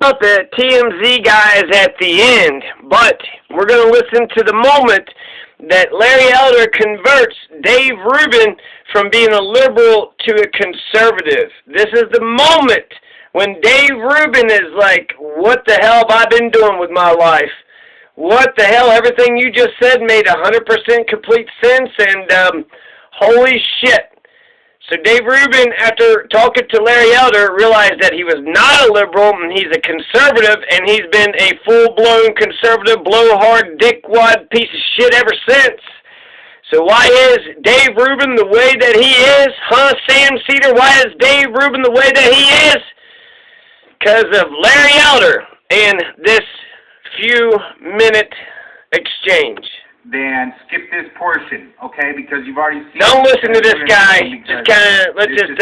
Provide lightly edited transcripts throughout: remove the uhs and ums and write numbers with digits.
About the TMZ guys at the end, but we're going to listen to the moment that Larry Elder converts Dave Rubin from being a liberal to a conservative. This is the moment when Dave Rubin is like, what the hell have I been doing with my life? What the hell? Everything you just said made 100% complete sense, and holy shit. So Dave Rubin, after talking to Larry Elder, realized that he was not a liberal and he's a conservative, and he's been a full-blown conservative, blowhard, dickwad piece of shit ever since. So why is Dave Rubin the way that he is? Huh, Sam Cedar? Why is Dave Rubin the way that he is? Because of Larry Elder and this few-minute exchange. Then skip this portion, okay? Because you've already seen. Don't listen to this guy. Just kind of let's just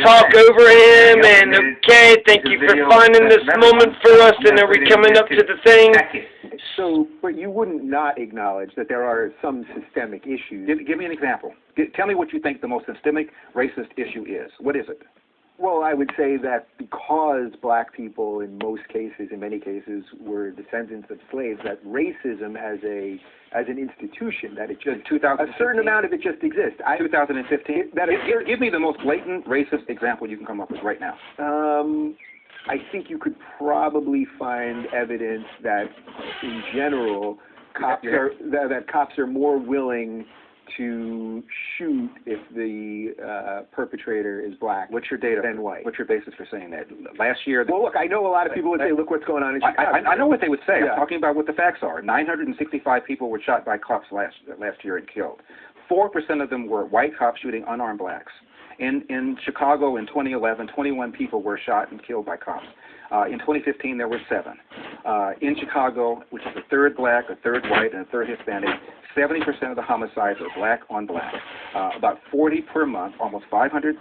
talk over him. And okay, thank you for finding this moment for us. And are we coming up to the thing? So, but you wouldn't not acknowledge that there are some systemic issues. Give me an example. Tell me what you think the most systemic racist issue is. What is it? Well, I would say that because black people, in most cases, in many cases, were descendants of slaves, that racism as an institution, that it just a certain amount of it just exists. 2015. Give me the most blatant racist example you can come up with right now. I think you could probably find evidence that, in general, cops are more willing to shoot if the perpetrator is black. What's your data? Than white. What's your basis for saying that? Last year. Well, look, I know a lot of people would say, "Look what's going on in Chicago." I know what they would say. Yeah. I'm talking about what the facts are. 965 people were shot by cops last year and killed. 4% of them were white cops shooting unarmed blacks. In Chicago in 2011, 21 people were shot and killed by cops. In 2015, there were 7. In Chicago, which is a third black, a third white, and a third Hispanic, 70% of the homicides are black on black. About 40 per month, almost 500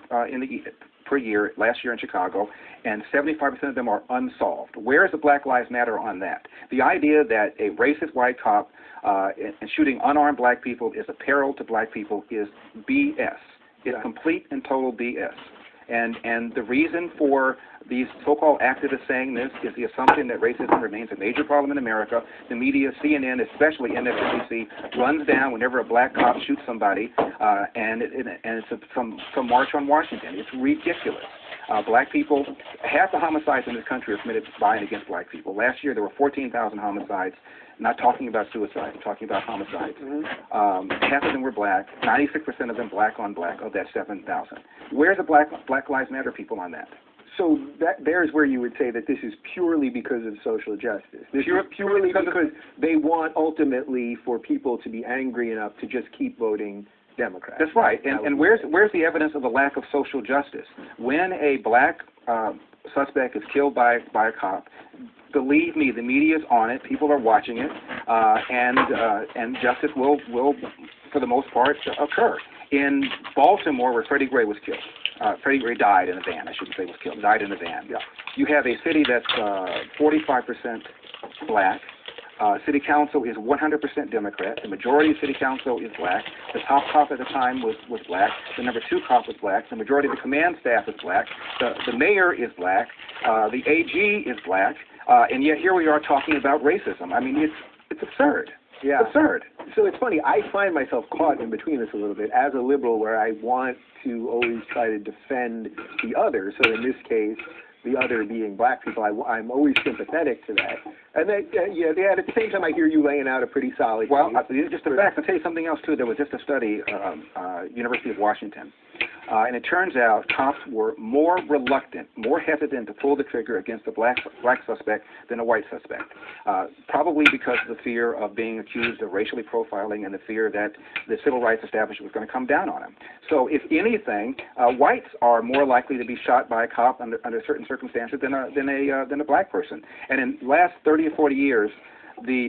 per year last year in Chicago, and 75% of them are unsolved. Where is the Black Lives Matter on that? The idea that a racist white cop and shooting unarmed black people is a peril to black people is BS. It's complete and total BS. And the reason for these so-called activists saying this is the assumption that racism remains a major problem in America. The media, CNN, especially MSNBC, runs down whenever a black cop shoots somebody, and it's some march on Washington. It's ridiculous. Black people, half the homicides in this country are committed by and against black people. Last year there were 14,000 homicides. Not talking about suicide, I'm talking about homicides. Half of them were black, 96% of them black on black of that 7,000. Where's the Black Lives Matter people on that? So there's where you would say that this is purely because of social justice. This is purely because they want ultimately for people to be angry enough to just keep voting Democrat. That's right. And where's the evidence of the lack of social justice? When a black suspect is killed by a cop, believe me, the media's on it. People are watching it, and justice will, for the most part, occur. In Baltimore, where Freddie Gray was killed, Freddie Gray died in a van. I shouldn't say was killed. Died in a van. Yeah. You have a city that's 45% black. City council is 100% Democrat. The majority of city council is black. The top cop at the time was black. The number 2 cop was black. The majority of the command staff is black. The mayor is black. The AG is black. And yet here we are talking about racism. I mean, it's absurd. Yeah. It's absurd. So it's funny. I find myself caught in between this a little bit as a liberal, where I want to always try to defend the other. So in this case, the other being black people, I'm always sympathetic to that. And then, at the same time, I hear you laying out a pretty solid Well, case. just a fact. I'll tell you something else, too. There was just a study, University of Washington, and it turns out cops were more reluctant, more hesitant to pull the trigger against a black suspect than a white suspect, probably because of the fear of being accused of racially profiling and the fear that the civil rights establishment was going to come down on them. So, if anything, whites are more likely to be shot by a cop under certain circumstances than a black person. And in the last 30 or 40 years, the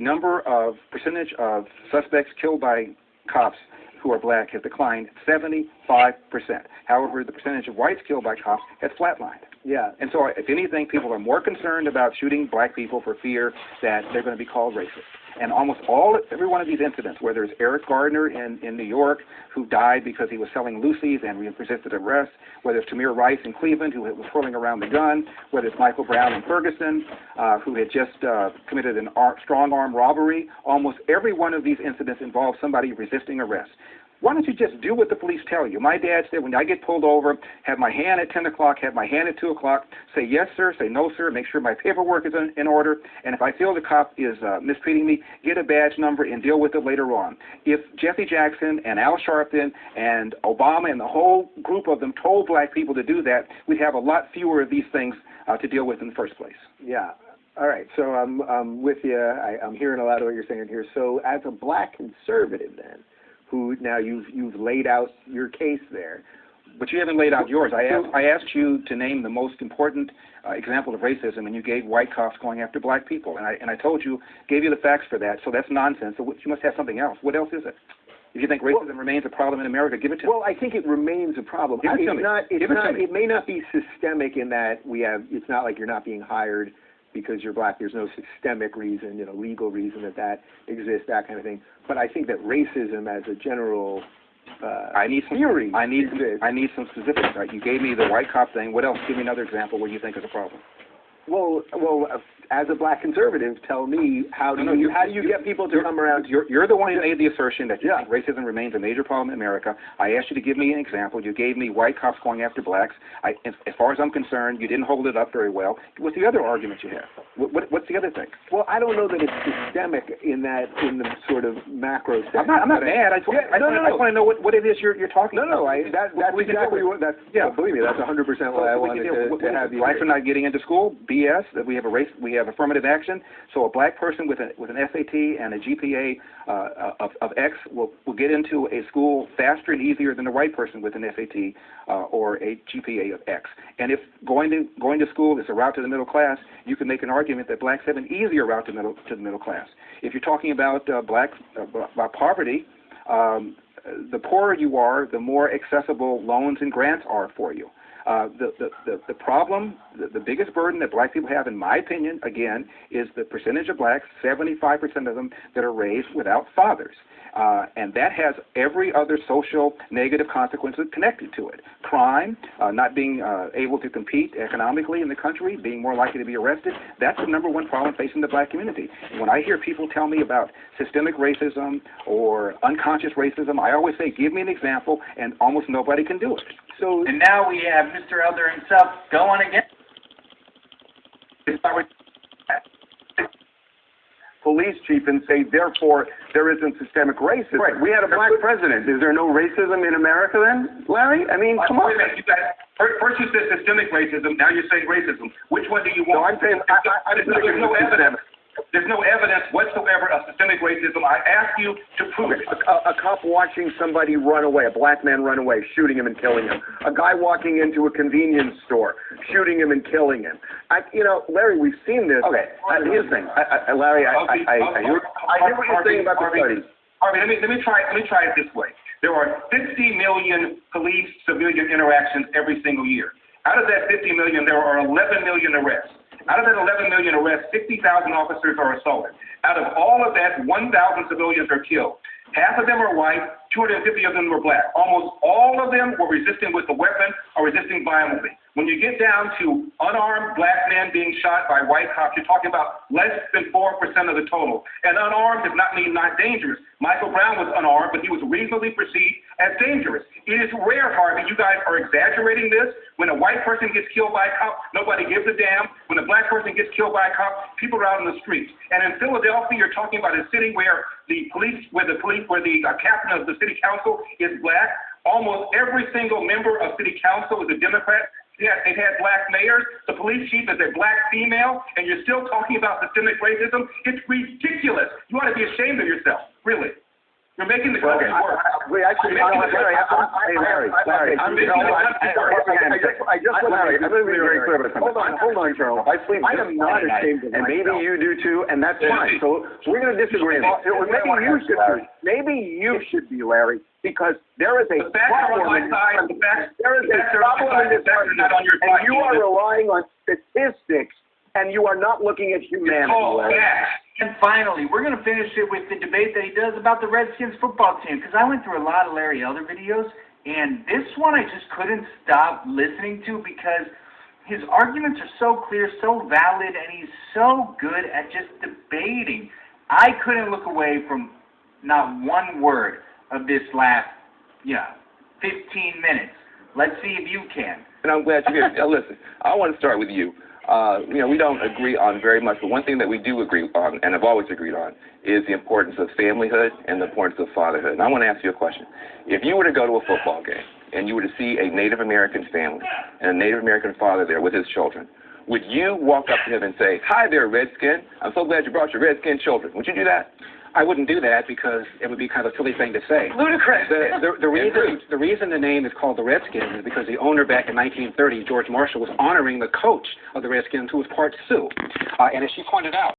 percentage of suspects killed by cops who are black has declined 75%. However, the percentage of whites killed by cops has flatlined. Yeah. And so, if anything, people are more concerned about shooting black people for fear that they're going to be called racist. And almost every one of these incidents, whether it's Eric Gardner in New York, who died because he was selling loosies and resisted arrest, whether it's Tamir Rice in Cleveland, who was twirling around the gun, whether it's Michael Brown in Ferguson, who had just committed a strong-arm robbery, almost every one of these incidents involves somebody resisting arrest. Why don't you just do what the police tell you? My dad said, when I get pulled over, have my hand at 10 o'clock, have my hand at 2 o'clock, say yes, sir, say no, sir, make sure my paperwork is in order, and if I feel the cop is mistreating me, get a badge number and deal with it later on. If Jesse Jackson and Al Sharpton and Obama and the whole group of them told black people to do that, we'd have a lot fewer of these things to deal with in the first place. Yeah. All right. So I'm with you. I'm hearing a lot of what you're saying here. So as a black conservative then, who now you've laid out your case there. But you haven't laid out yours. I asked you to name the most important example of racism, and you gave white cops going after black people. And I told you, gave you the facts for that, so that's nonsense. So you must have something else. What else is it? If you think racism remains a problem in America, give it to me. Well, I think it remains a problem. It may not be systemic in that it's not like you're not being hired because you're black. There's no systemic reason, legal reason that exists, that kind of thing. But I think that racism as a general theory. I need some specifics. Right? You gave me the white cop thing. What else? Give me another example where you think is a problem. Well, as a black conservative, tell me how do you get people to come around? You're the one who made the assertion that you think racism remains a major problem in America. I asked you to give me an example. You gave me white cops going after blacks. As far as I'm concerned, you didn't hold it up very well. What's the other argument you have? What's the other thing? Well, I don't know that it's systemic in the sort of macro sense. I'm not mad. I just want to know what it is you're talking about. No, that's exactly what that's. Yeah, believe me, that's 100% what I wanted to have you. Blacks are not getting into school. BS. That we have affirmative action. So a black person with an SAT and a GPA of X will get into a school faster and easier than a white person with an SAT or a GPA of X. And if going to school is a route to the middle class, you can make an argument that blacks have an easier route to the middle class. If you're talking about about poverty, the poorer you are, the more accessible loans and grants are for you. The problem, the biggest burden that black people have, in my opinion, again, is the percentage of blacks, 75% of them, that are raised without fathers. And that has every other social negative consequence connected to it. Crime, not being able to compete economically in the country, being more likely to be arrested, that's the number one problem facing the black community. And when I hear people tell me about systemic racism or unconscious racism, I always say, give me an example, and almost nobody can do it. And now we have Mr. Elder himself going again. Police chief and say, therefore, there isn't systemic racism. Right. We had a black president. Is there no racism in America then, Larry? I mean, come on. Wait a minute, you guys. First you said systemic racism, now you're saying racism. Which one do you want? No, I'm saying there's no evidence. There's no evidence whatsoever of systemic racism. I ask you to prove it. A cop watching somebody run away, a black man run away, shooting him and killing him. A guy walking into a convenience store, shooting him and killing him. Larry, we've seen this. Okay, here's the thing. Larry, I hear what you're saying about the studies. Harvey, let me try it this way. There are 50 million police-civilian interactions every single year. Out of that 50 million, there are 11 million arrests. Out of that 11 million arrests, 60,000 officers are assaulted. Out of all of that, 1,000 civilians are killed. Half of them are white, 250 of them were black. Almost all of them were resisting with a weapon or resisting violently. When you get down to unarmed black men being shot by white cops, you're talking about less than 4% of the total. And unarmed does not mean not dangerous. Michael Brown was unarmed, but he was reasonably perceived as dangerous. It is rare, Harvey. You guys are exaggerating this. When a white person gets killed by a cop, nobody gives a damn. When a black person gets killed by a cop, people are out in the streets. And in Philadelphia, you're talking about a city where the captain of the city council is black. Almost every single member of city council is a Democrat. They've had black mayors. The police chief is a black female, and you're still talking about systemic racism. It's ridiculous. You ought to be ashamed of yourself, really. You're making the country worse. Larry, I'm going to be very clear about something. Hold on, Charles. I am not ashamed of myself. And maybe you do too, and that's fine. So we're going to disagree. Maybe you should be, Larry, because there is a problem in this argument, and you are relying on statistics, and you are not looking at humanity, Larry. And finally, we're going to finish it with the debate that he does about the Redskins football team, because I went through a lot of Larry Elder videos, and this one I just couldn't stop listening to because his arguments are so clear, so valid, and he's so good at just debating. I couldn't look away from not one word of this last, 15 minutes. Let's see if you can. And I'm glad you're here. Now, listen, I want to start with you. We don't agree on very much, but one thing that we do agree on, and have always agreed on, is the importance of familyhood and the importance of fatherhood. And I want to ask you a question. If you were to go to a football game and you were to see a Native American family and a Native American father there with his children, would you walk up to him and say, "Hi there, Redskin. I'm so glad you brought your Redskin children"? Would you do that? I wouldn't do that because it would be kind of a silly thing to say. Ludicrous. The reason the name is called the Redskins is because the owner back in 1930, George Marshall, was honoring the coach of the Redskins, who was part Sioux. And as she pointed out,